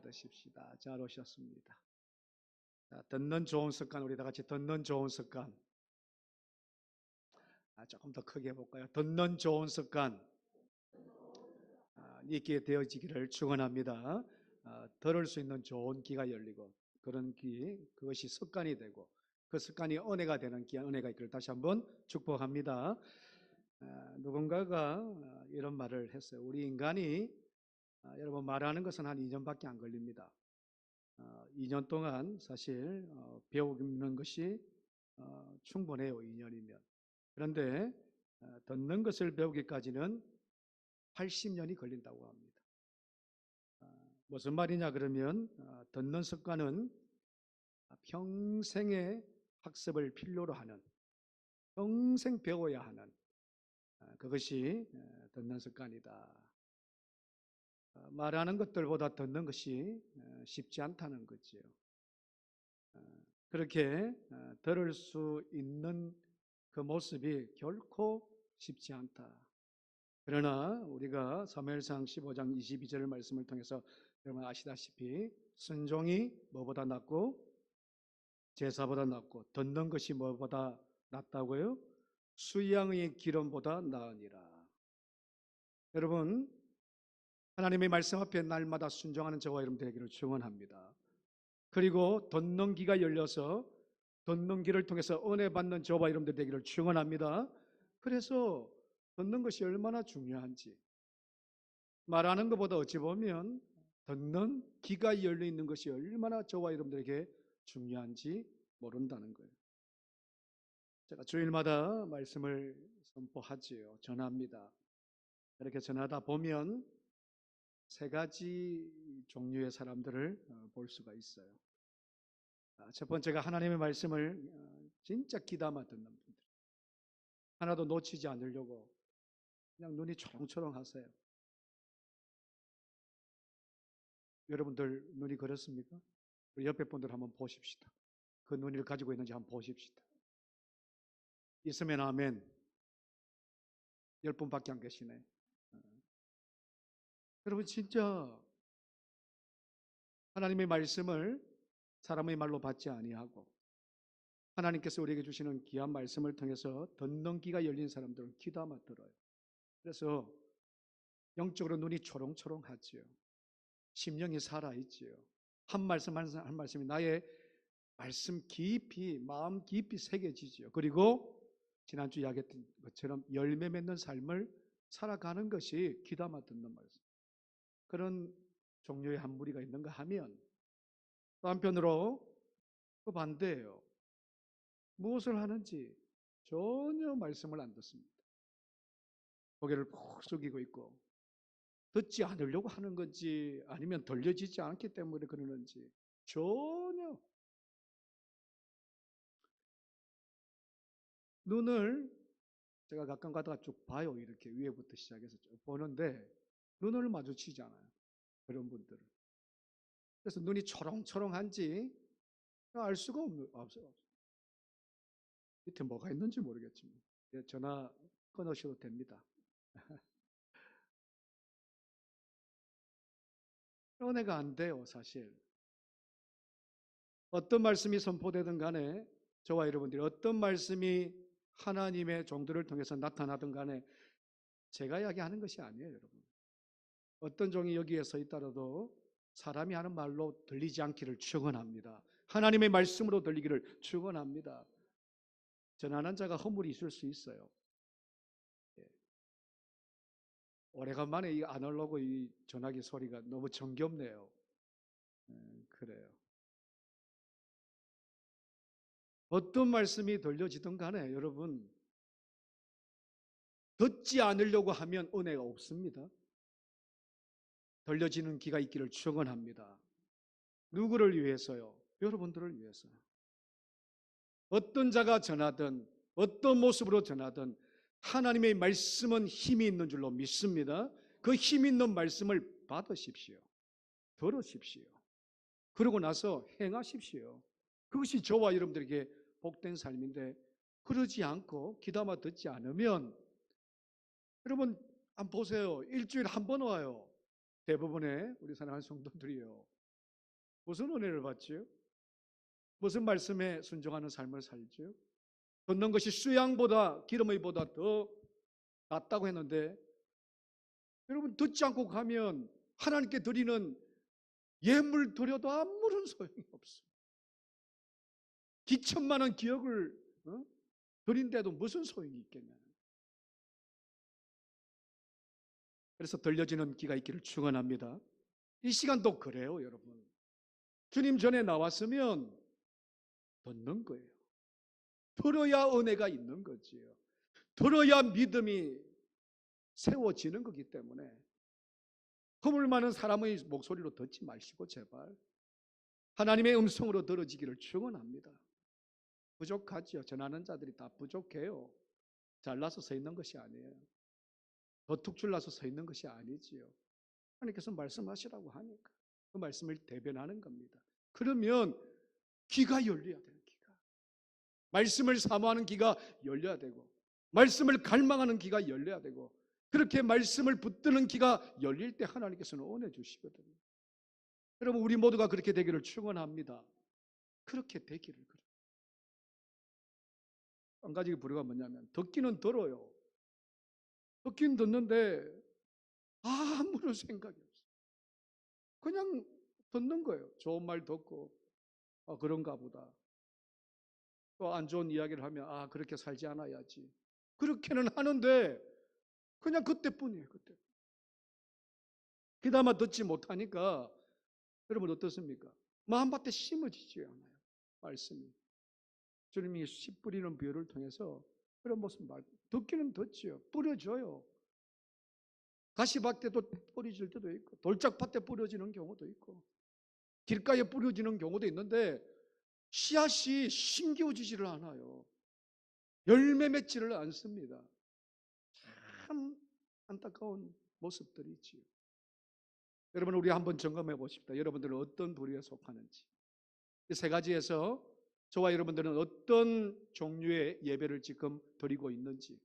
받으십시다. 잘 오셨습니다. 자, 듣는 좋은 습관, 우리 다 같이 듣는 좋은 습관. 조금 더 크게 해볼까요? 듣는 좋은 습관 있게 되어지기를 축원합니다. 들을 수 있는 좋은 귀가 열리고 그런 귀, 그것이 습관이 되고 그 습관이 은혜가 되는 귀, 은혜가 있기를 다시 한번 축복합니다. 누군가가 이런 말을 했어요. 우리 인간이 여러분 말하는 것은 한 2년밖에 안 걸립니다. 2년 동안 사실 배우는 것이 충분해요. 2년이면. 그런데 듣는 것을 배우기까지는 80년이 걸린다고 합니다. 무슨 말이냐 그러면 듣는 습관은 평생의 학습을 필요로 하는, 평생 배워야 하는 그것이 듣는 습관이다. 말하는 것들보다 듣는 것이 쉽지 않다는 거지요. 그렇게 들을 수 있는 그 모습이 결코 쉽지 않다. 그러나 우리가 사무엘상 15장 22절 말씀을 통해서 여러분 아시다시피 순종이 뭐보다 낫고 제사보다 낫고 듣는 것이 뭐보다 낫다고요? 수양의 기름보다 나으니라. 여러분 하나님의 말씀 앞에 날마다 순종하는 저와 여러분 되기를 축원합니다. 그리고 듣는 귀가 열려서 듣는 귀를 통해서 은혜 받는 저와 여러분들 되기를 축원합니다. 그래서 듣는 것이 얼마나 중요한지, 말하는 것보다 어찌 보면 듣는 귀가 열려 있는 것이 얼마나 저와 여러분들에게 중요한지 모른다는 거예요. 제가 주일마다 말씀을 선포하지요. 전합니다. 이렇게 전하다 보면 세 가지 종류의 사람들을 볼 수가 있어요. 첫 번째가 하나님의 말씀을 진짜 귀담아 듣는 분들. 하나도 놓치지 않으려고 그냥 눈이 초롱초롱 하세요. 여러분들 눈이 그렇습니까? 우리 옆에 분들 한번 보십시다. 그 눈을 가지고 있는지 한번 보십시다. 있으면 아멘. 10분밖에 안 계시네. 여러분 진짜 하나님의 말씀을 사람의 말로 받지 아니하고 하나님께서 우리에게 주시는 귀한 말씀을 통해서 듣는 귀가 열린 사람들은 귀담아 들어요. 그래서 영적으로 눈이 초롱초롱하지요. 심령이 살아있지요. 한 말씀 한 말씀이 나의 말씀 깊이 마음 깊이 새겨지지요. 그리고 지난주 이야기했던 것처럼 열매 맺는 삶을 살아가는 것이 귀담아 듣는 말씀. 그런 종류의 한 무리가 있는가 하면 또 한편으로 그 반대예요. 무엇을 하는지 전혀 말씀을 안 듣습니다. 고개를 푹 숙이고 있고 듣지 않으려고 하는 건지 아니면 들려지지 않기 때문에 그러는지 전혀. 눈을 제가 가끔 가다가 쭉 봐요. 이렇게 위에부터 시작해서 쭉 보는데 눈을 마주치지 않아요. 그런 분들은. 그래서 눈이 초롱초롱한지 알 수가 없어요. 밑에 뭐가 있는지 모르겠지만 전화 끊으셔도 됩니다. 은혜가 안 돼요. 사실 어떤 말씀이 선포되든 간에 저와 여러분들이 어떤 말씀이 하나님의 종들을 통해서 나타나든 간에 제가 이야기하는 것이 아니에요. 여러분 어떤 종이 여기에 서 있더라도 사람이 하는 말로 들리지 않기를 축원합니다. 하나님의 말씀으로 들리기를 축원합니다. 전하는 자가 허물이 있을 수 있어요. 오래간만에 이 아날로그 이 전화기 소리가 너무 정겹네요. 그래요. 어떤 말씀이 들려지든 간에 여러분 듣지 않으려고 하면 은혜가 없습니다. 들려지는 귀가 있기를 축원합니다. 누구를 위해서요? 여러분들을 위해서. 어떤 자가 전하든 어떤 모습으로 전하든 하나님의 말씀은 힘이 있는 줄로 믿습니다. 그 힘 있는 말씀을 받으십시오. 들으십시오. 그러고 나서 행하십시오. 그것이 저와 여러분들에게 복된 삶인데 그러지 않고 귀담아 듣지 않으면 여러분 한번 보세요. 일주일에 한 번 와요. 대부분의 우리 사랑하는 성도들이요. 무슨 은혜를 받지요? 무슨 말씀에 순종하는 삶을 살지요? 듣는 것이 수양보다 기름의보다 더 낫다고 했는데 여러분 듣지 않고 가면 하나님께 드리는 예물 드려도 아무런 소용이 없어. 기천만한 기억을 드린데도 무슨 소용이 있겠냐. 그래서 들려지는 귀가 있기를 축원합니다. 이 시간도 그래요, 여러분. 주님 전에 나왔으면 듣는 거예요. 들어야 은혜가 있는 거지요. 들어야 믿음이 세워지는 거기 때문에 허물 많은 사람의 목소리로 듣지 마시고 제발 하나님의 음성으로 들어지기를 축원합니다. 부족하지요. 전하는 자들이 다 부족해요. 잘나서 서 있는 것이 아니에요. 더 툭출나서 서 있는 것이 아니지요. 하나님께서 말씀하시라고 하니까 그 말씀을 대변하는 겁니다. 그러면 귀가 열려야 돼요. 귀가. 말씀을 사모하는 귀가 열려야 되고 말씀을 갈망하는 귀가 열려야 되고 그렇게 말씀을 붙드는 귀가 열릴 때 하나님께서는 은혜 주시거든요. 여러분 우리 모두가 그렇게 되기를 축원합니다. 그렇게 되기를. 한 가지 부류가 뭐냐면 듣기는 들어요. 듣긴 듣는데 아무런 생각이 없어요. 그냥 듣는 거예요. 좋은 말 듣고 그런가 보다. 또 안 좋은 이야기를 하면 그렇게 살지 않아야지. 그렇게는 하는데 그냥 그때뿐이에요. 그때. 그나마 듣지 못하니까 여러분 어떻습니까? 마음밭에 심어지지 않아요. 말씀이. 주님이 씨 뿌리는 비유를 통해서 그런 모습 말 듣기는 듣지요. 뿌려줘요. 가시밭에도 뿌려질 때도 있고 돌짝밭에 뿌려지는 경우도 있고 길가에 뿌려지는 경우도 있는데 씨앗이 심겨지지를 않아요. 열매 맺지를 않습니다. 참 안타까운 모습들이지요. 여러분 우리 한번 점검해 보십시다. 여러분들은 어떤 부류에 속하는지. 이 세 가지에서 저와 여러분들은 어떤 종류의 예배를 지금 드리고 있는지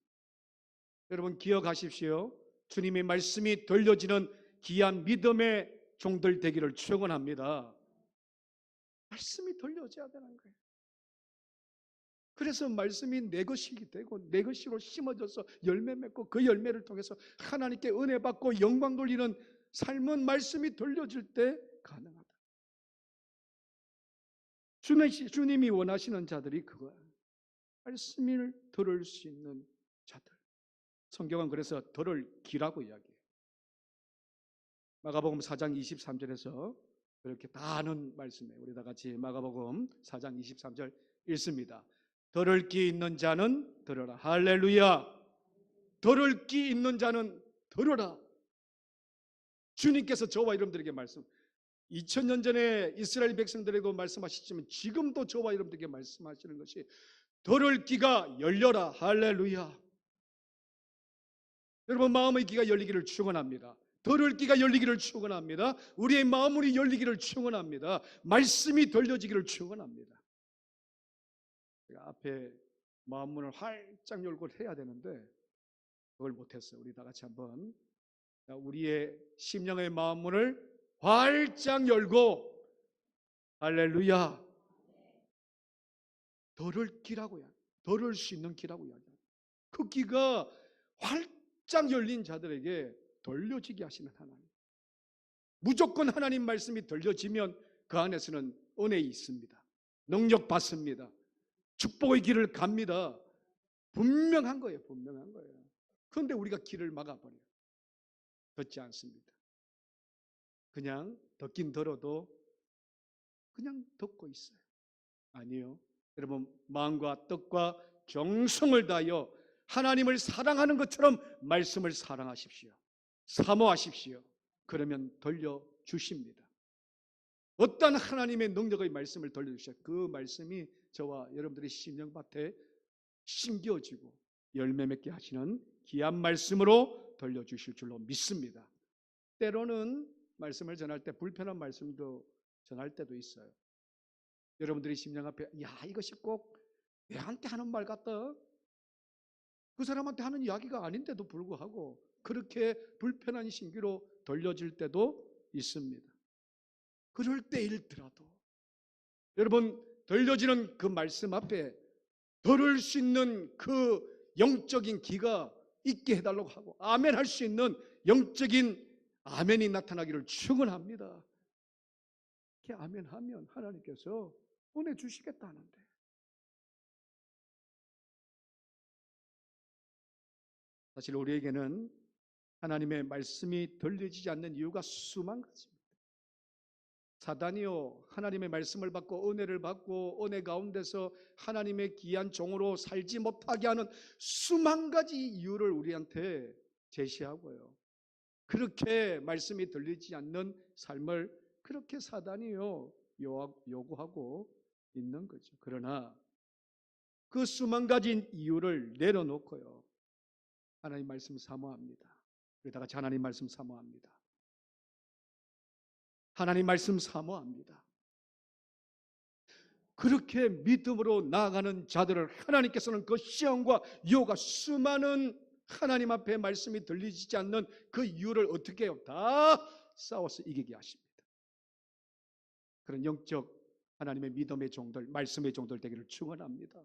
여러분 기억하십시오. 주님의 말씀이 들려지는 귀한 믿음의 종들 되기를 축원합니다. 말씀이 들려져야 되는 거예요. 그래서 말씀이 내 것이기 되고 내 것으로 심어져서 열매 맺고 그 열매를 통해서 하나님께 은혜 받고 영광 돌리는 삶은 말씀이 들려질 때 가능하다. 주님이 원하시는 자들이 그거야. 말씀을 들을 수 있는 자들. 성경은 그래서 들을 귀라고 이야기해요. 마가복음 4장 23절에서 그렇게 다 아는 말씀이에요. 우리 다 같이 마가복음 4장 23절 읽습니다. 들을 귀 있는 자는 들어라. 할렐루야. 들을 귀 있는 자는 들어라. 주님께서 저와 여러분들에게 2000년 전에 이스라엘 백성들에게도 말씀하셨지만 지금도 저와 여러분들에게 말씀하시는 것이 들을 귀가 열려라. 할렐루야. 여러분 마음의 귀가 열리기를 축원합니다. 들을 귀가 열리기를 축원합니다. 우리의 마음이 열리기를 축원합니다. 말씀이 들려지기를 축원합니다. 제가 앞에 마음문을 활짝 열고 해야 되는데 그걸 못했어요. 우리 다 같이 한번 우리의 심령의 마음문을 활짝 열고 할렐루야. 들을 귀라고요. 들을 수 있는 귀라고 이야기합니다. 그 귀가 활짝 열린 자들에게 들려지게 하시는 하나님. 무조건 하나님 말씀이 들려지면 그 안에서는 은혜 있습니다. 능력 받습니다. 축복의 길을 갑니다. 분명한 거예요. 분명한 거예요. 그런데 우리가 길을 막아버려요. 듣지 않습니다. 그냥 듣긴 들어도 그냥 듣고 있어요. 아니요. 여러분 마음과 뜻과 정성을 다하여 하나님을 사랑하는 것처럼 말씀을 사랑하십시오. 사모하십시오. 그러면 들려주십니다. 어떤 하나님의 능력의 말씀을 들려주셔 그 말씀이 저와 여러분들의 심령밭에 심겨지고 열매 맺게 하시는 귀한 말씀으로 들려주실 줄로 믿습니다. 때로는 말씀을 전할 때 불편한 말씀도 전할 때도 있어요. 여러분들이 심령 앞에 이것이 꼭 내한테 하는 말 같다. 그 사람한테 하는 이야기가 아닌데도 불구하고 그렇게 불편한 신기로 들려질 때도 있습니다. 그럴 때일더라도 여러분, 들려지는 그 말씀 앞에 들을 수 있는 그 영적인 귀가 있게 해달라고 하고 아멘 할 수 있는 영적인 아멘이 나타나기를 축원합니다. 이렇게 아멘하면 하나님께서 은혜 주시겠다는데, 사실 우리에게는 하나님의 말씀이 들려지지 않는 이유가 수만 가지입니다. 사단이요, 하나님의 말씀을 받고 은혜를 받고 은혜 가운데서 하나님의 귀한 종으로 살지 못하게 하는 수만 가지 이유를 우리한테 제시하고요, 그렇게 말씀이 들리지 않는 삶을 그렇게 사단이요 요구하고 있는 거죠. 그러나 그 수만 가지 이유를 내려놓고요, 하나님 말씀 사모합니다. 그러다가 하나님 말씀 사모합니다. 하나님 말씀 사모합니다. 그렇게 믿음으로 나아가는 자들을 하나님께서는 그 시험과 유혹과 수많은 하나님 앞에 말씀이 들리지 않는 그 이유를 어떻게 해요? 다 싸워서 이기게 하십니다. 그런 영적 하나님의 믿음의 종들, 말씀의 종들 되기를 축원합니다.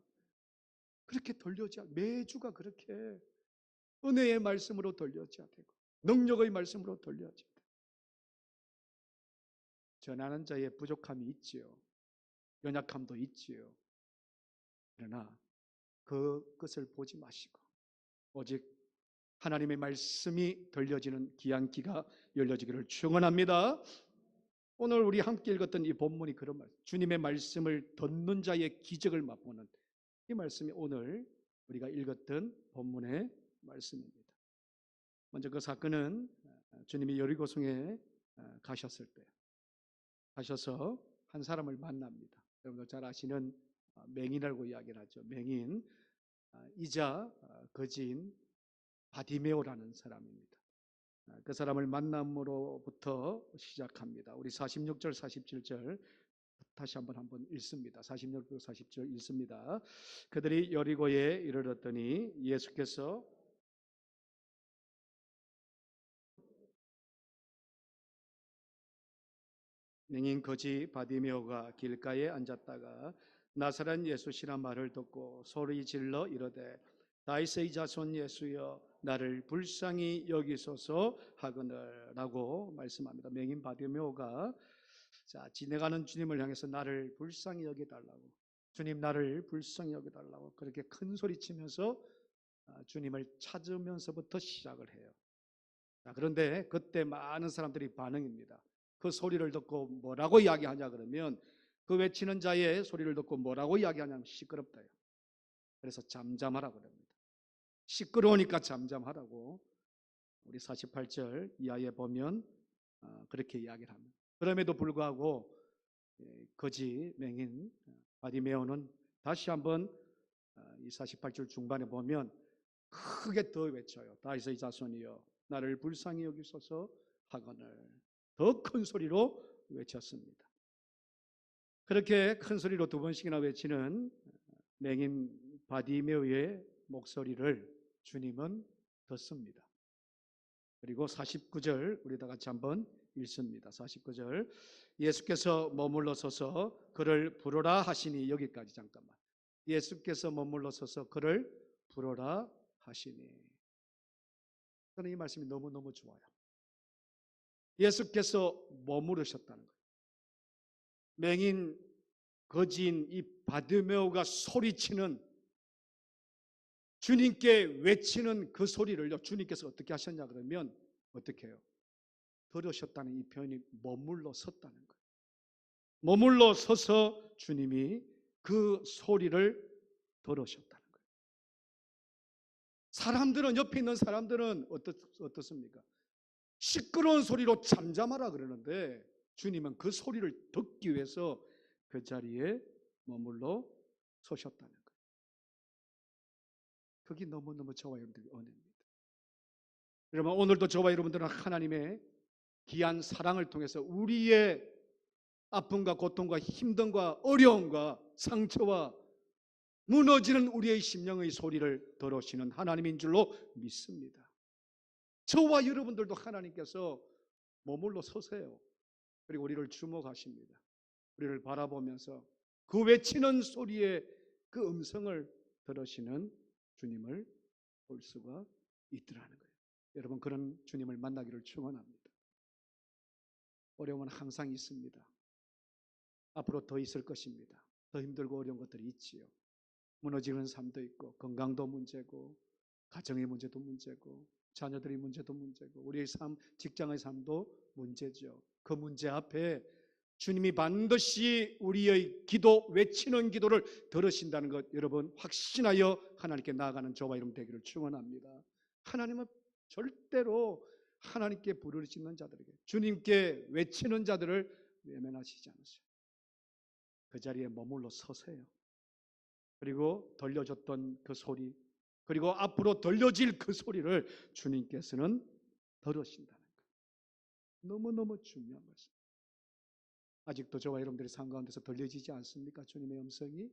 그렇게 돌려져야, 매주가 그렇게 은혜의 말씀으로 돌려져야 되고 능력의 말씀으로 돌려져야 돼요. 전하는 자의 부족함이 있지요, 연약함도 있지요. 그러나 그것을 보지 마시고 오직 하나님의 말씀이 들려지는 귀한 귀가 열려지기를 축원합니다. 오늘 우리 함께 읽었던 이 본문이 그런 말, 주님의 말씀을 듣는 자의 기적을 맛보는 이 말씀이 오늘 우리가 읽었던 본문의 말씀입니다. 먼저 그 사건은 주님이 여리고성에 가셨을 때, 가셔서 한 사람을 만납니다. 여러분들 잘 아시는 맹인이라고 이야기를 하죠. 맹인 이자 거지인 바디메오라는 사람입니다. 그 사람을 만남으로부터 시작합니다. 우리 46절 47절 다시 한번 읽습니다. 46절 40절 읽습니다. 그들이 여리고에 이르렀더니 예수께서 맹인 거지 바디메오가 길가에 앉았다가 나사렛 예수시라 말을 듣고 소리 질러 이르되 다윗의 자손 예수여 나를 불쌍히 여기소서 하거늘라고 말씀합니다. 맹인 바디메오가 지나가는 주님을 향해서 나를 불쌍히 여기달라고, 주님 나를 불쌍히 여기달라고 그렇게 큰 소리 치면서 주님을 찾으면서부터 시작을 해요. 그런데 그때 많은 사람들이 반응입니다. 그 소리를 듣고 뭐라고 이야기하냐 그러면, 그 외치는 자의 소리를 듣고 뭐라고 이야기하냐면 시끄럽다요. 그래서 잠잠하라고 그럽니다. 시끄러우니까 잠잠하라고. 우리 48절 이하에 보면 그렇게 이야기를 합니다. 그럼에도 불구하고 거지 맹인 바디메오는 다시 한번 이 48절 중반에 보면 크게 더 외쳐요. 다윗의 자손이여 나를 불쌍히 여기소서 하거늘, 더 큰 소리로 외쳤습니다. 그렇게 큰 소리로 두 번씩이나 외치는 맹인 바디메오의 목소리를 주님은 듣습니다. 그리고 49절 우리 다 같이 한번 읽습니다. 49절 예수께서 머물러 서서 그를 부르라 하시니, 여기까지 잠깐만. 예수께서 머물러 서서 그를 부르라 하시니. 저는 이 말씀이 너무너무 좋아요. 예수께서 머무르셨다는 거예요. 맹인 거지인 이 바디메오가 소리치는, 주님께 외치는 그 소리를요, 주님께서 어떻게 하셨냐 그러면 어떻게 해요? 들으셨다는 이 표현이 머물러 섰다는 거예요. 머물러 서서 주님이 그 소리를 들으셨다는 거예요. 사람들은, 옆에 있는 사람들은 어떻습니까? 시끄러운 소리로 잠잠하라 그러는데 주님은 그 소리를 듣기 위해서 그 자리에 머물러 서셨다는 거예요. 그게 너무너무 저와 여러분들의 은혜입니다. 여러분, 오늘도 저와 여러분들은 하나님의 귀한 사랑을 통해서 우리의 아픔과 고통과 힘듦과 어려움과 상처와 무너지는 우리의 심령의 소리를 들으시는 하나님인 줄로 믿습니다. 저와 여러분들도 하나님께서 머물러 서세요. 그리고 우리를 주목하십니다. 우리를 바라보면서 그 외치는 소리의 그 음성을 들으시는 주님을 볼 수가 있더라는 거예요. 여러분, 그런 주님을 만나기를 축원합니다. 어려움은 항상 있습니다. 앞으로 더 있을 것입니다. 더 힘들고 어려운 것들이 있지요. 무너지는 삶도 있고, 건강도 문제고, 가정의 문제도 문제고, 자녀들의 문제도 문제고, 우리의 삶, 직장의 삶도 문제죠. 그 문제 앞에 주님이 반드시 우리의 기도, 외치는 기도를 들으신다는 것, 여러분 확신하여 하나님께 나아가는 저와 여러분 되기를 축원합니다. 하나님은 절대로 하나님께 부르짖는 자들에게, 주님께 외치는 자들을 외면하시지 않으세요. 그 자리에 머물러 서세요. 그리고 들려줬던 그 소리, 그리고 앞으로 들려질 그 소리를 주님께서는 들으신다는 거예요. 너무너무 중요한 것입니다. 아직도 저와 여러분들이 삶 가운데서 들려지지 않습니까? 주님의 음성이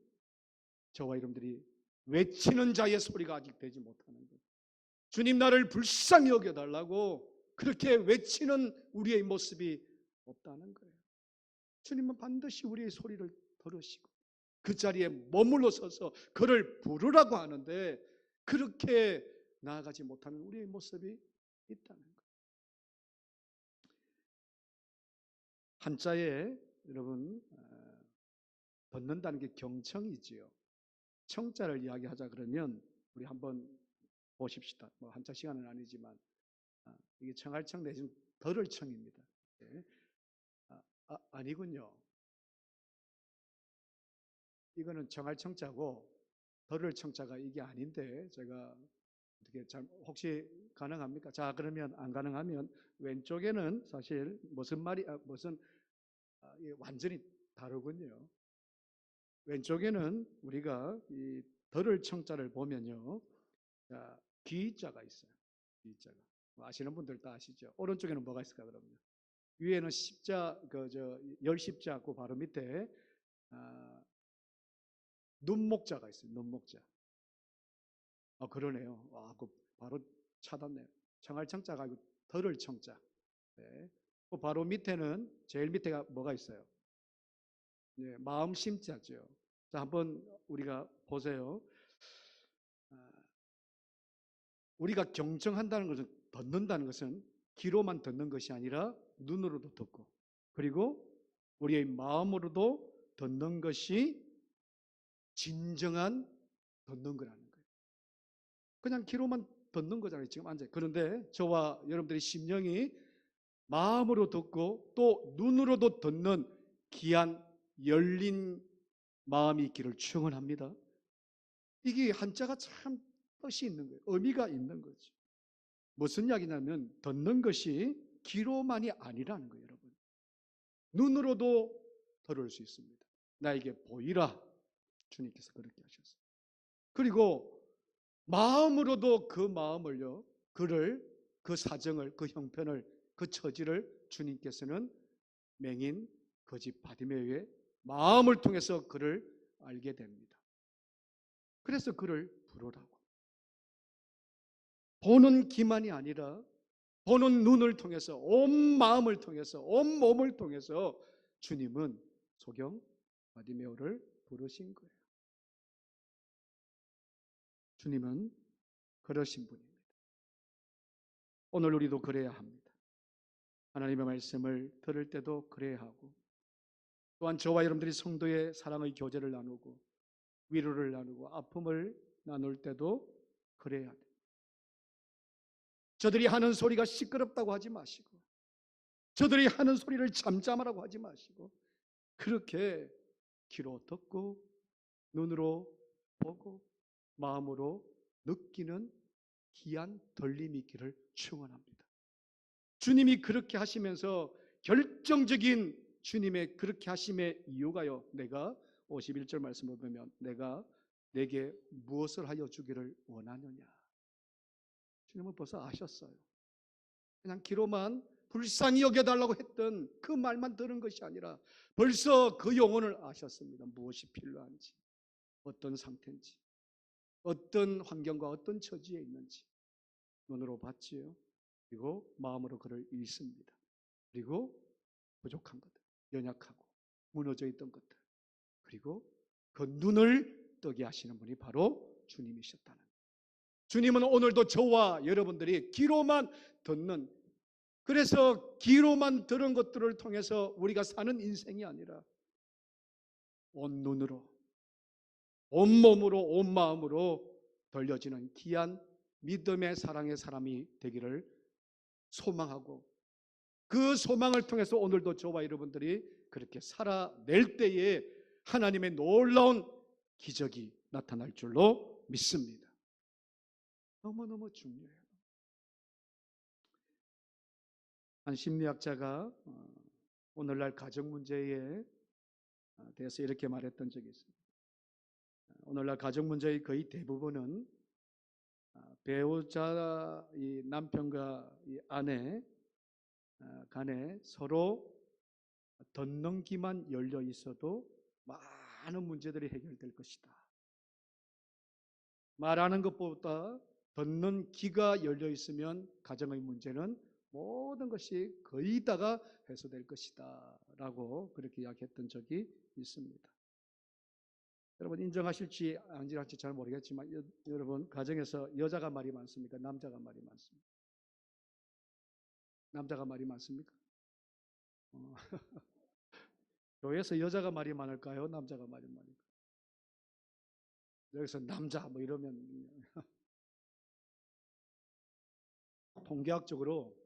저와 여러분들이 외치는 자의 소리가 아직 되지 못하는 것. 주님, 나를 불쌍히 여겨달라고 그렇게 외치는 우리의 모습이 없다는 거예요. 주님은 반드시 우리의 소리를 들으시고 그 자리에 머물러 서서 그를 부르라고 하는데, 그렇게 나아가지 못하는 우리의 모습이 있다는 거예요. 한자에 여러분 듣는다는 게 경청이지요. 청자를 이야기하자 그러면 우리 한번 보십시다. 뭐 한자 시간은 아니지만 이게 청할청 내지는 덜을 청입니다. 네. 아니군요. 이거는 청할 청자고 덜을 청자가 이게 아닌데, 제가 어떻게 잘 혹시 가능합니까? 자, 그러면 안 가능하면 왼쪽에는 사실 무슨 말이 무슨 완전히 다르군요. 왼쪽에는 우리가 이 덜을 청자를 보면요, 자, 기자가 있어요. 기자가 뭐 아시는 분들 다 아시죠? 오른쪽에는 뭐가 있을까 그러면? 위에는 십자 그저 열십자 그 바로 밑에 눈목자가 있어요. 눈목자. 그러네요. 그 바로 찾았네요. 청할 청자가 아니고 덜을 청자. 네. 그 바로 밑에는 제일 밑에가 뭐가 있어요? 네, 마음 심자죠. 자, 한번 우리가 보세요. 우리가 경청한다는 것은, 듣는다는 것은 귀로만 듣는 것이 아니라 눈으로도 듣고, 그리고 우리의 마음으로도 듣는 것이 진정한 듣는 거라는 거예요. 그냥 귀로만 듣는 거잖아요. 지금 앉아. 그런데 저와 여러분들의 심령이 마음으로 듣고 또 눈으로도 듣는 귀한 열린 마음이 있기를 축원합니다. 이게 한자가 참 뜻이 있는 거예요. 의미가 있는 거죠. 무슨 이야기냐면 듣는 것이 귀로만이 아니라는 거예요, 여러분. 눈으로도 들을 수 있습니다. 나에게 보이라. 주님께서 그렇게 하셨어요. 그리고 마음으로도 그 마음을요, 그를, 그 사정을, 그 형편을, 그 처지를 주님께서는 맹인 거짓 바디메오의 마음을 통해서 그를 알게 됩니다. 그래서 그를 부르라고. 보는 귀만이 아니라 보는 눈을 통해서, 온 마음을 통해서, 온 몸을 통해서 주님은 소경 바디메오를 부르신 거예요. 주님은 그러신 분입니다. 오늘 우리도 그래야 합니다. 하나님의 말씀을 들을 때도 그래야 하고, 또한 저와 여러분들이 성도의 사랑의 교제를 나누고 위로를 나누고 아픔을 나눌 때도 그래야 합니다. 저들이 하는 소리가 시끄럽다고 하지 마시고, 저들이 하는 소리를 잠잠하라고 하지 마시고, 그렇게 귀로 듣고 눈으로 보고 마음으로 느끼는 귀한 들림이 있기를 축원합니다. 주님이 그렇게 하시면서 결정적인 주님의 그렇게 하심의 이유가요, 내가 51절 말씀을 보면 내가 내게 무엇을 하여 주기를 원하느냐. 주님은 벌써 아셨어요. 그냥 귀로만 불쌍히 여겨달라고 했던 그 말만 들은 것이 아니라 벌써 그 영혼을 아셨습니다. 무엇이 필요한지, 어떤 상태인지, 어떤 환경과 어떤 처지에 있는지 눈으로 봤지요. 그리고 마음으로 그를 읽습니다. 그리고 부족한 것들, 연약하고 무너져 있던 것들, 그리고 그 눈을 뜨게 하시는 분이 바로 주님이셨다는 거예요. 주님은 오늘도 저와 여러분들이 귀로만 듣는, 그래서 귀로만 들은 것들을 통해서 우리가 사는 인생이 아니라 온 눈으로, 온 몸으로, 온 마음으로 들려지는 귀한 믿음의 사랑의 사람이 되기를 소망하고, 그 소망을 통해서 오늘도 저와 여러분들이 그렇게 살아낼 때에 하나님의 놀라운 기적이 나타날 줄로 믿습니다. 너무너무 중요해요. 한 심리학자가 오늘날 가정 문제에 대해서 이렇게 말했던 적이 있습니다. 오늘날 가정 문제의 거의 대부분은 배우자, 이 남편과 이 아내 간에 서로 듣는 귀만 열려 있어도 많은 문제들이 해결될 것이다. 말하는 것보다 듣는 귀가 열려 있으면 가정의 문제는 모든 것이 거의 다가 해소될 것이다 라고 그렇게 이야기했던 적이 있습니다. 여러분 인정하실지 아닌지 잘 모르겠지만 여러분 가정에서 여자가 말이 많습니까? 남자가 말이 많습니까? 남자가 말이 많습니까? 교회에서 여자가 말이 많을까요? 남자가 말이 많을까요? 여기서 남자 뭐 이러면 통계학적으로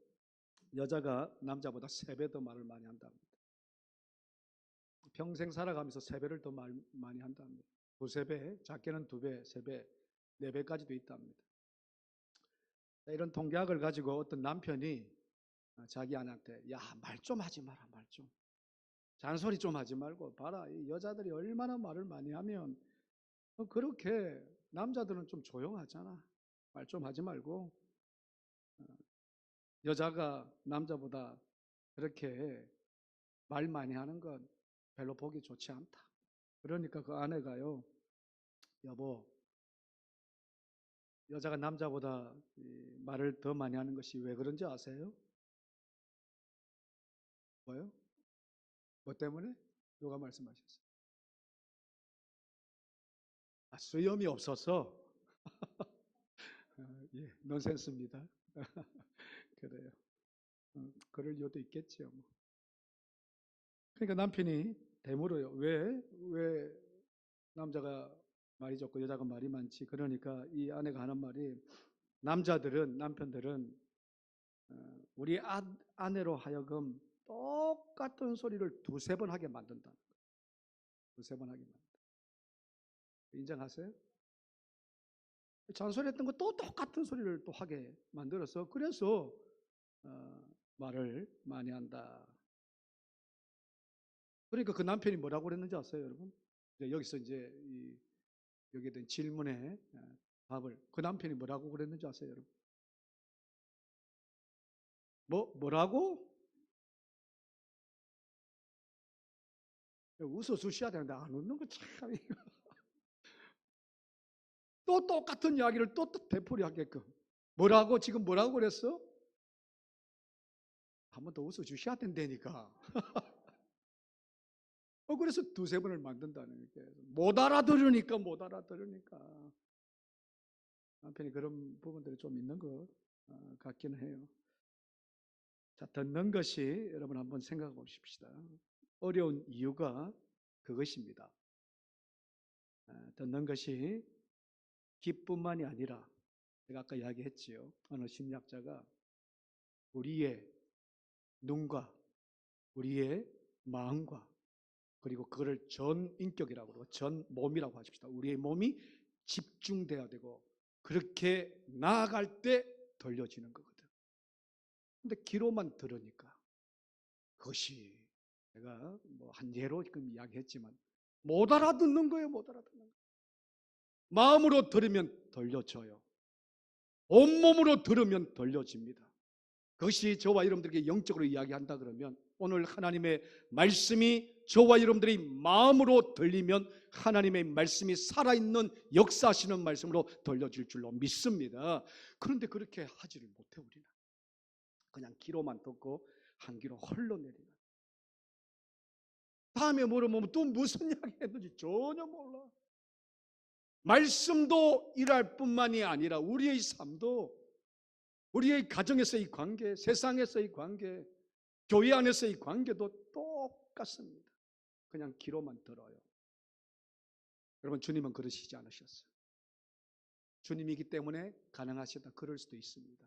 여자가 남자보다 3배 더 말을 많이 한답니다. 평생 살아가면서 3배를 더 말 많이 한답니다. 2~3배, 작게는 2배, 3배, 4배까지도 있답니다. 이런 통계학을 가지고 어떤 남편이 자기 아내한테 야, 말 좀 하지 마라, 말 좀. 잔소리 좀 하지 말고 봐라, 이 여자들이 얼마나 말을 많이 하면 그렇게 남자들은 좀 조용하잖아. 말 좀 하지 말고 여자가 남자보다 그렇게 말 많이 하는 건 별로 보기 좋지 않다. 그러니까 그 아내가요, 여보, 여자가 남자보다 말을 더 많이 하는 것이 왜 그런지 아세요? 뭐요? 뭐 때문에? 누가 말씀하셨어요? 수염이 없어서. 예, 넌센스입니다. 그래요. 그럴 이유도 있겠죠. 뭐. 그러니까 남편이 되물어요. 왜 남자가 말이 적고 여자가 말이 많지? 그러니까 이 아내가 하는 말이 남편들은 우리 아내로 하여금 똑같은 소리를 2~3번 하게 만든다. 2~3번 하게 만든다. 인정하세요? 잔소리했던 거 또 똑같은 소리를 또 하게 만들어서 그래서 말을 많이 한다. 그러니까 그 남편이 뭐라고 그랬는지 아세요, 여러분? 여기서 이제 여기에 대한 질문에 답을 그 남편이 뭐라고 그랬는지 아세요, 여러분? 뭐라고? 웃어 주셔야 되는데 안 웃는 거 참. 또 똑같은 이야기를 또 되풀이하게끔. 지금 뭐라고 그랬어? 한 번 더 웃어 주셔야 된다니까. 그래서 2~3번을 만든다는 게 못 알아들으니까. 남편이 그런 부분들이 좀 있는 것 같기는 해요. 자, 듣는 것이 여러분 한번 생각해 보십시다. 어려운 이유가 그것입니다. 듣는 것이 기뿐만이 아니라 제가 아까 이야기했지요. 어느 심리학자가 우리의 눈과 우리의 마음과 그리고 그거를 전 인격이라고 그러고 전 몸이라고 하십시다. 우리의 몸이 집중돼야 되고 그렇게 나아갈 때 들려지는 거거든. 근데 귀로만 들으니까 그것이 제가 뭐 한 예로 지금 이야기했지만 못 알아듣는 거예요. 못 알아듣는 거예요. 마음으로 들으면 들려져요. 온몸으로 들으면 들려집니다. 그것이 저와 여러분들에게 영적으로 이야기한다 그러면 오늘 하나님의 말씀이 저와 여러분들이 마음으로 들리면 하나님의 말씀이 살아있는 역사하시는 말씀으로 들려질 줄로 믿습니다. 그런데 그렇게 하지를 못해 우리는. 그냥 귀로만 듣고 한 귀로 흘러내리는. 다음에 물어보면 또 무슨 이야기 했는지 전혀 몰라. 말씀도 일할 뿐만이 아니라 우리의 삶도, 우리의 가정에서의 관계, 세상에서의 관계, 교회 안에서의 관계도 똑같습니다. 그냥 귀로만 들어요. 여러분, 주님은 그러시지 않으셨어요. 주님이기 때문에 가능하시다 그럴 수도 있습니다.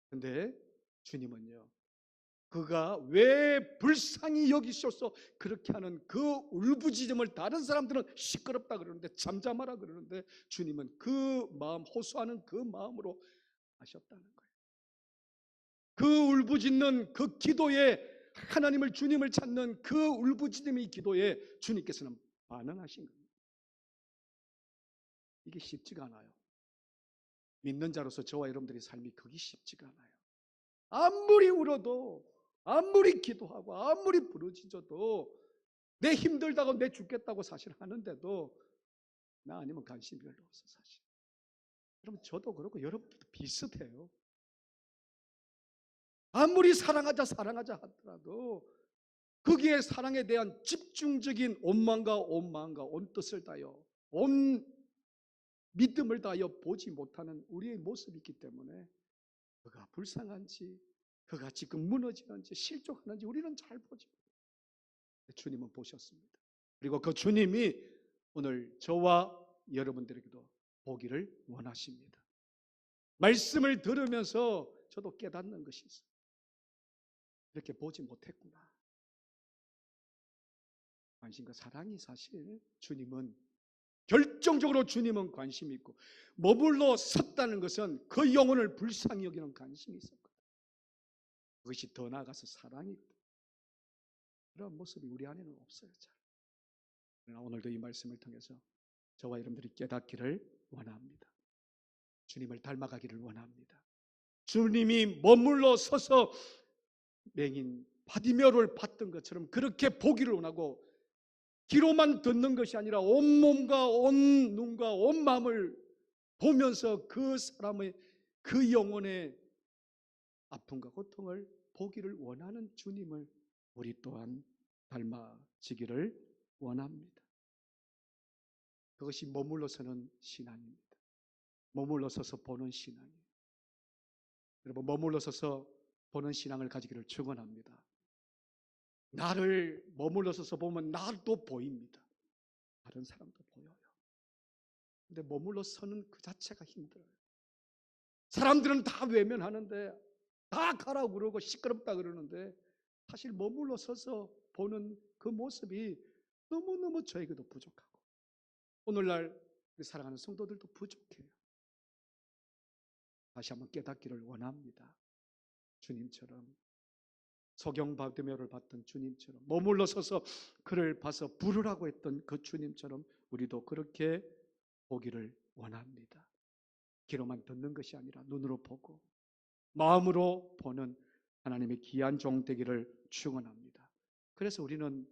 근데 주님은요, 그가 왜 불쌍히 여기셔서 그렇게 하는 그 울부짖음을 다른 사람들은 시끄럽다 그러는데, 잠잠하라 그러는데, 주님은 그 마음, 호소하는 그 마음으로 하셨다는 거예요. 그 울부짖는 그 기도에, 하나님을, 주님을 찾는 그 울부짖음의 기도에 주님께서는 반응하신 겁니다. 이게 쉽지가 않아요. 믿는 자로서 저와 여러분들의 삶이 그게 쉽지가 않아요. 아무리 울어도, 아무리 기도하고, 아무리 부르짖어도, 내 힘들다고, 내 죽겠다고 사실 하는데도 나 아니면 관심이 별로 없어 사실. 여러분, 저도 그렇고 여러분들도 비슷해요. 아무리 사랑하자 하더라도 거기에 사랑에 대한 집중적인 온 마음과 온 뜻을 다하여, 온 믿음을 다하여 보지 못하는 우리의 모습이 있기 때문에 그가 불쌍한지, 그가 지금 무너지는지, 실족하는지 우리는 잘 보지 못해요. 주님은 보셨습니다. 그리고 그 주님이 오늘 저와 여러분들에게도 보기를 원하십니다. 말씀을 들으면서 저도 깨닫는 것이 있어요. 이렇게 보지 못했구나. 관심과 사랑이, 사실 주님은 결정적으로 주님은 관심이 있고, 머물러 섰다는 것은 그 영혼을 불쌍히 여기는 관심이 있었거든요. 그것이 더 나아가서 사랑이거든요. 그런 모습이 우리 안에는 없어요. 잘. 그러나 오늘도 이 말씀을 통해서 저와 여러분들이 깨닫기를 원합니다. 주님을 닮아가기를 원합니다. 주님이 머물러 서서 맹인 바디메오를 봤던 것처럼 그렇게 보기를 원하고, 귀로만 듣는 것이 아니라 온몸과 온 눈과 온 마음을 보면서 그 사람의, 그 영혼의 아픔과 고통을 보기를 원하는 주님을 우리 또한 닮아지기를 원합니다. 그것이 머물러 서는 신앙입니다. 머물러 서서 보는 신앙이에요. 여러분, 머물러 서서 보는 신앙을 가지기를 축원합니다. 나를 머물러 서서 보면 나도 보입니다. 다른 사람도 보여요. 근데 머물러 서는 그 자체가 힘들어요. 사람들은 다 외면하는데, 다 가라고 그러고 시끄럽다 그러는데, 사실 머물러 서서 보는 그 모습이 너무너무 저에게도 부족하고, 오늘날 우리 사랑하는 성도들도 부족해요. 다시 한번 깨닫기를 원합니다. 주님처럼, 소경 바디메오를 봤던 주님처럼, 머물러 서서 그를 봐서 부르라고 했던 그 주님처럼 우리도 그렇게 보기를 원합니다. 귀로만 듣는 것이 아니라 눈으로 보고 마음으로 보는 하나님의 귀한 종 되기를 축원합니다. 그래서 우리는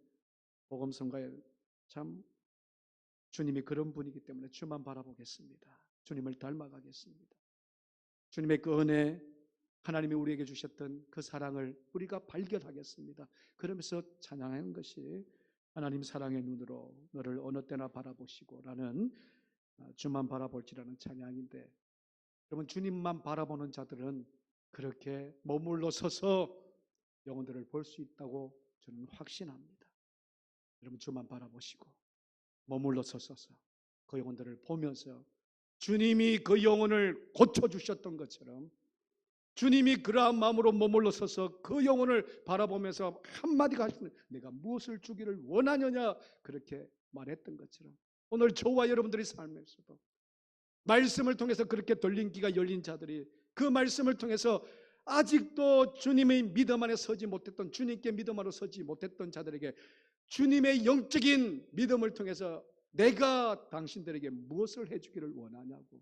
복음성가에 참 주님이 그런 분이기 때문에 주만 바라보겠습니다. 주님을 닮아가겠습니다. 주님의 그 은혜, 하나님이 우리에게 주셨던 그 사랑을 우리가 발견하겠습니다. 그러면서 찬양하는 것이 하나님 사랑의 눈으로 너를 어느 때나 바라보시고 라는 주만 바라볼지라는 찬양인데, 여러분, 주님만 바라보는 자들은 그렇게 머물러 서서 영혼들을 볼 수 있다고 저는 확신합니다. 여러분, 주만 바라보시고 머물러 서서 그 영혼들을 보면서 주님이 그 영혼을 고쳐주셨던 것처럼 주님이 그러한 마음으로 머물러 서서 그 영혼을 바라보면서 한마디가 하시는, 내가 무엇을 주기를 원하느냐, 그렇게 말했던 것처럼 오늘 저와 여러분들의 삶에서도 말씀을 통해서 그렇게 돌린 귀가 열린 자들이, 그 말씀을 통해서 아직도 주님의 믿음 안에 서지 못했던, 주님께 믿음 안에 서지 못했던 자들에게 주님의 영적인 믿음을 통해서 내가 당신들에게 무엇을 해주기를 원하냐고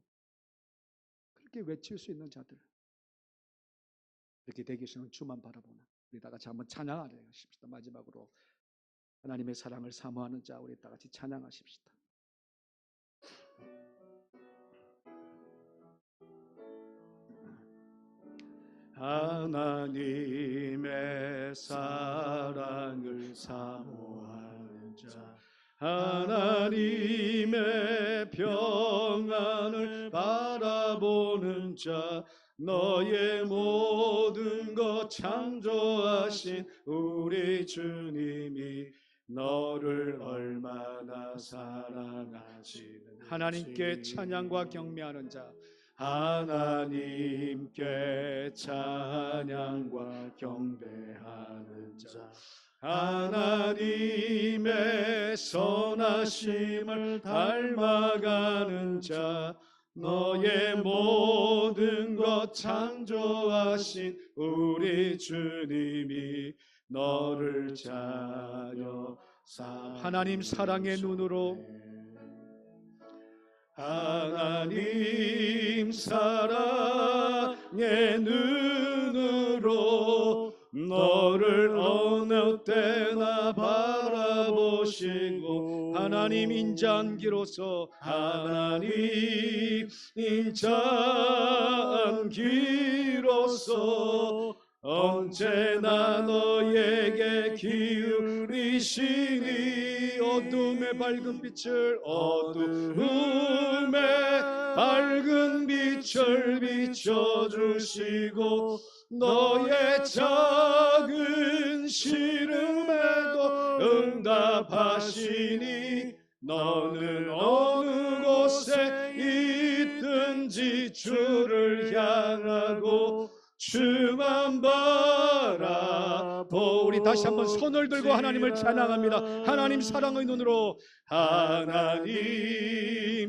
그렇게 외칠 수 있는 자들, 이렇게 되기 위해서는 주만 바라보는 우리 다 같이 한번 찬양하십시다. 마지막으로 하나님의 사랑을 사모하는 자, 우리 다 같이 찬양하십시다. 하나님의 사랑을 사모하는 하나님의 평안을 바라보는 자, 너의 모든 것 창조하신 우리 주님이 너를 얼마나 사랑하시는지. 하나님께 찬양과 경배하는 자, 하나님께 찬양과 경배하는 자, 하나님의 선하심을 닮아가는 자, 너의 모든 것 창조하신 우리 주님이 너를 자녀 삼으셨네. 하나님 사랑의 눈으로, 하나님 사랑의 눈으로 너를 어느 때나 바라보시고, 하나님 인자한기로서, 하나님 인자한기로서 언제나 너에게 기울이시니, 어둠의 밝은 빛을, 어둠의 밝은 빛을 비춰주시고, 너의 작은 시름에도 응답하시니, 너는 어느 곳에 있든지 주를 향하고 주만 바라보. 우리 다시 한번 손을 들고 하나님을 찬양합니다. 하나님 사랑의 눈으로, 하나님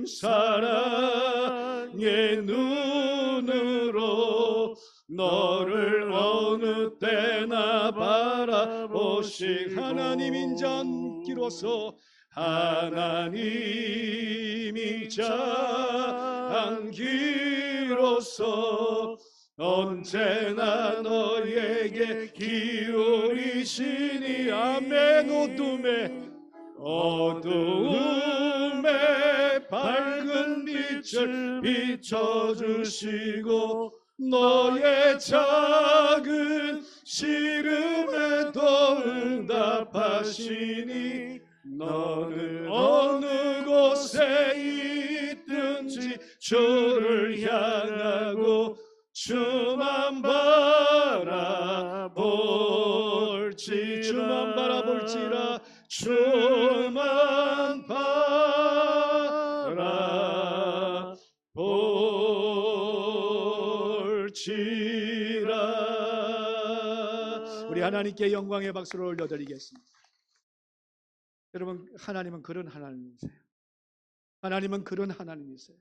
사랑의 눈으로 너를 어느 때나 바라보시. 하나님 인자한기로서, 하나님 인자한기로서 언제나 너에게 기울이시니, 아멘. 어둠의 밝은 빛을 비춰주시고, 너의 작은 시름에도 응답하시니, 너는 어느 곳에 있든지 주를 향하고 주만 바라볼지. 주만 바라볼지라. 주만 바라볼지라. 우리 하나님께 영광의 박수를 올려드리겠습니다. 여러분, 하나님은 그런 하나님이세요. 하나님은 그런 하나님이세요.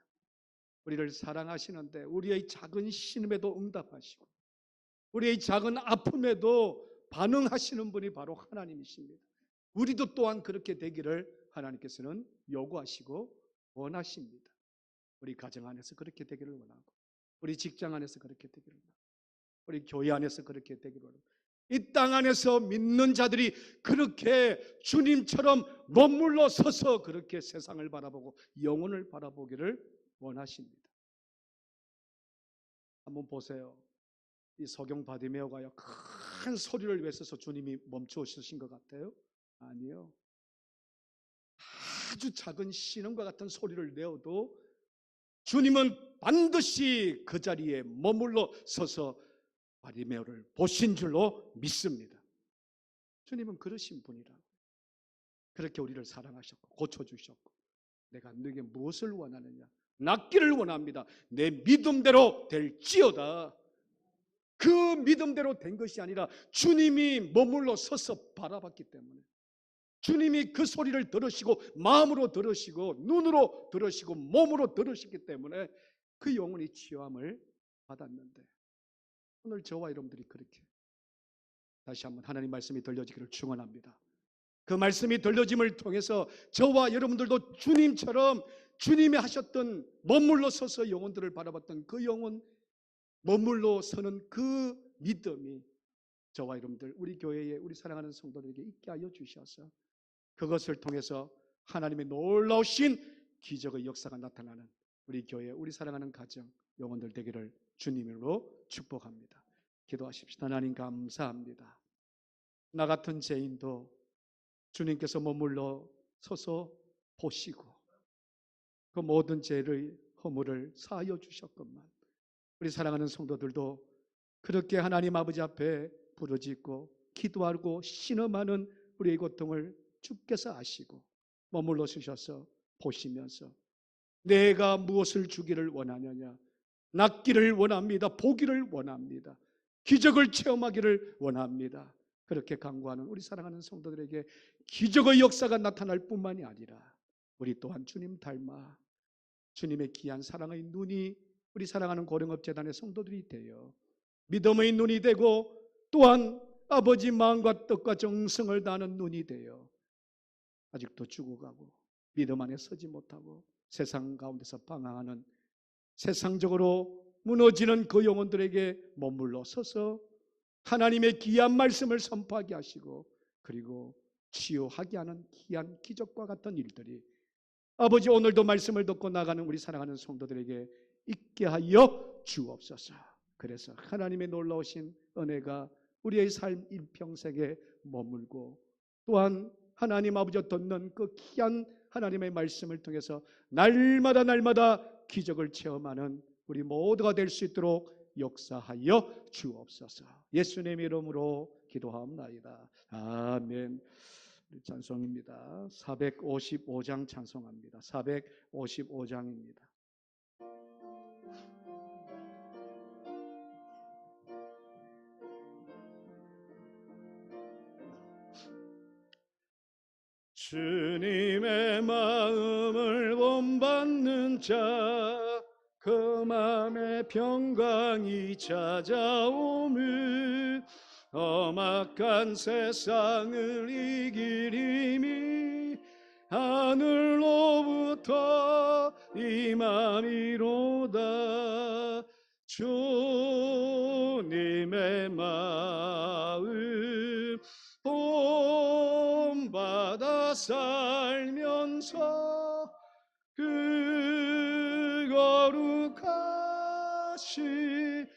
우리를 사랑하시는데 우리의 작은 신음에도 응답하시고 우리의 작은 아픔에도 반응하시는 분이 바로 하나님이십니다. 우리도 또한 그렇게 되기를 하나님께서는 요구하시고 원하십니다. 우리 가정 안에서 그렇게 되기를 원하고, 우리 직장 안에서 그렇게 되기를 원하고, 우리 교회 안에서 그렇게 되기를 원하고, 이 땅 안에서 믿는 자들이 그렇게 주님처럼 머물러 서서 그렇게 세상을 바라보고 영혼을 바라보기를 원하십니다. 한번 보세요. 이 소경 바디메오가요, 큰 소리를 외쳐서 주님이 멈추신 것 같아요? 아니요. 아주 작은 신음과 같은 소리를 내어도 주님은 반드시 그 자리에 머물러 서서 바디메오를 보신 줄로 믿습니다. 주님은 그러신 분이라고. 그렇게 우리를 사랑하셨고 고쳐주셨고, 내가 너에게 무엇을 원하느냐? 낫기를 원합니다. 내 믿음대로 될지어다. 그 믿음대로 된 것이 아니라 주님이 머물러 서서 바라봤기 때문에, 주님이 그 소리를 들으시고 마음으로 들으시고 눈으로 들으시고 몸으로 들으시기 때문에 그 영혼이 치유함을 받았는데, 오늘 저와 여러분들이 그렇게 다시 한번 하나님 말씀이 들려지기를 축원합니다. 그 말씀이 들려짐을 통해서 저와 여러분들도 주님처럼 주님이 하셨던 머물러 서서 영혼들을 바라봤던 그 영혼, 머물러 서는 그 믿음이 저와 여러분들, 우리 교회에 우리 사랑하는 성도들에게 있게 하여 주셔서 그것을 통해서 하나님의 놀라우신 기적의 역사가 나타나는 우리 교회, 우리 사랑하는 가정, 영혼들 되기를 주님으로 축복합니다. 기도하십시다. 하나님 감사합니다. 나 같은 죄인도 주님께서 머물러 서서 보시고 그 모든 죄의 허물을 사하여 주셨건만 우리 사랑하는 성도들도 그렇게 하나님 아버지 앞에 부르짖고 기도하고 신음하는 우리의 고통을 주께서 아시고 머물러 주셔서 보시면서 내가 무엇을 주기를 원하느냐, 낫기를 원합니다. 보기를 원합니다. 기적을 체험하기를 원합니다. 그렇게 간구하는 우리 사랑하는 성도들에게 기적의 역사가 나타날 뿐만이 아니라 우리 또한 주님 닮아 주님의 귀한 사랑의 눈이 우리 사랑하는 고령업재단의 성도들이 되어 믿음의 눈이 되고 또한 아버지 마음과 뜻과 정성을 다하는 눈이 되어 아직도 죽어가고 믿음 안에 서지 못하고 세상 가운데서 방황하는 세상적으로 무너지는 그 영혼들에게 머물러 서서 하나님의 귀한 말씀을 선포하게 하시고 그리고 치유하게 하는 귀한 기적과 같은 일들이 아버지 오늘도 말씀을 듣고 나가는 우리 사랑하는 성도들에게 있게 하여 주옵소서. 그래서 하나님의 놀라우신 은혜가 우리의 삶 일평생에 머물고 또한 하나님 아버지 듣는 그 귀한 하나님의 말씀을 통해서 날마다 기적을 체험하는 우리 모두가 될 수 있도록 역사하여 주옵소서. 예수님의 이름으로 기도하옵나이다. 아멘. 찬송입니다. 455장 찬송합니다. 455장입니다. 주님의 마음을 본받는 자, 그 마음에 평강이 찾아오며 험악한 세상을 이길 힘이 하늘로부터 임함이로다. 주님의 마음 본받아 살면서 그 거룩하신